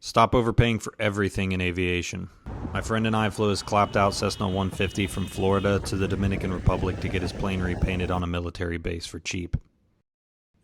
Stop overpaying for everything in aviation. My friend and I flew his clapped out Cessna 150 from Florida to the Dominican Republic to get his plane repainted on a military base for cheap.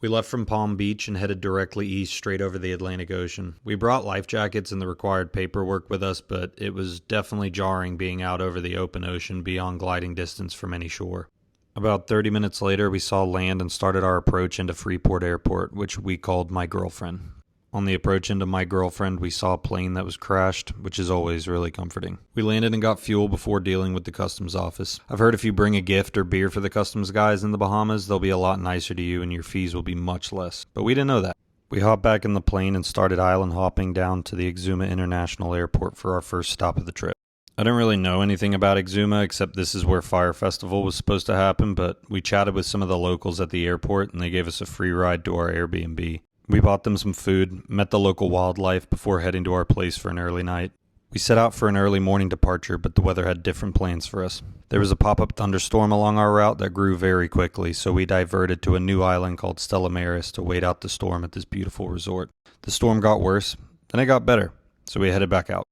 We left from Palm Beach and headed directly east straight over the Atlantic Ocean. We brought life jackets and the required paperwork with us, but it was definitely jarring being out over the open ocean beyond gliding distance from any shore. About 30 minutes later, we saw land and started our approach into Freeport Airport, which we called My Girlfriend. On the approach into My Girlfriend, we saw a plane that was crashed, which is always really comforting. We landed and got fuel before dealing with the customs office. I've heard if you bring a gift or beer for the customs guys in the Bahamas, they'll be a lot nicer to you and your fees will be much less. But we didn't know that. We hopped back in the plane and started island hopping down to the Exuma International Airport for our first stop of the trip. I didn't really know anything about Exuma except this is where Fire Festival was supposed to happen, but we chatted with some of the locals at the airport and they gave us a free ride to our Airbnb. We bought them some food, met the local wildlife before heading to our place for an early night. We set out for an early morning departure, but the weather had different plans for us. There was a pop-up thunderstorm along our route that grew very quickly, so we diverted to a new island called Stella Maris to wait out the storm at this beautiful resort. The storm got worse, then it got better, so we headed back out.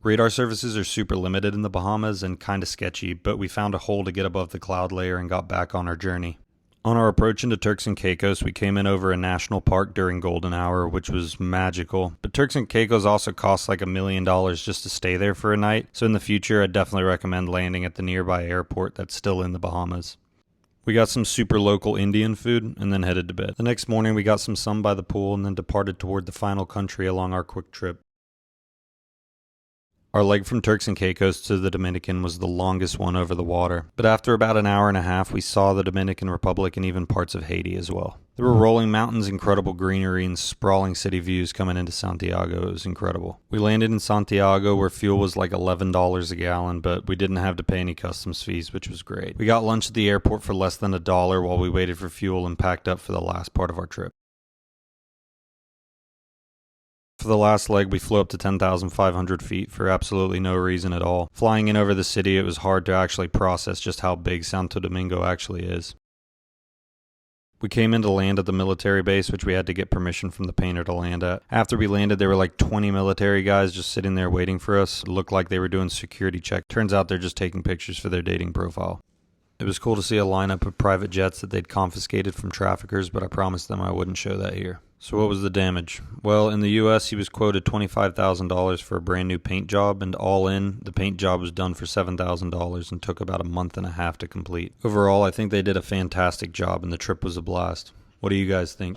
Radar services are super limited in the Bahamas and kinda sketchy, but we found a hole to get above the cloud layer and got back on our journey. On our approach into Turks and Caicos, we came in over a national park during golden hour, which was magical. But Turks and Caicos also costs like $1 million just to stay there for a night, so in the future I'd definitely recommend landing at the nearby airport that's still in the Bahamas. We got some super local Indian food and then headed to bed. The next morning we got some sun by the pool and then departed toward the final country along our quick trip. Our leg from Turks and Caicos to the Dominican was the longest one over the water, but after about an hour and a half we saw the Dominican Republic and even parts of Haiti as well. There were rolling mountains, incredible greenery, and sprawling city views coming into Santiago. It was incredible. We landed in Santiago where fuel was like $11 a gallon, but we didn't have to pay any customs fees, which was great. We got lunch at the airport for less than $1 while we waited for fuel and packed up for the last part of our trip. For the last leg, we flew up to 10,500 feet for absolutely no reason at all. Flying in over the city, it was hard to actually process just how big Santo Domingo actually is. We came in to land at the military base, which we had to get permission from the painter to land at. After we landed, there were like 20 military guys just sitting there waiting for us. It looked like they were doing security check. Turns out they're just taking pictures for their dating profile. It was cool to see a lineup of private jets that they'd confiscated from traffickers, but I promised them I wouldn't show that here. So what was the damage? Well, in the US, he was quoted $25,000 for a brand new paint job, and all in, the paint job was done for $7,000 and took about a month and a half to complete. Overall, I think they did a fantastic job and the trip was a blast. What do you guys think?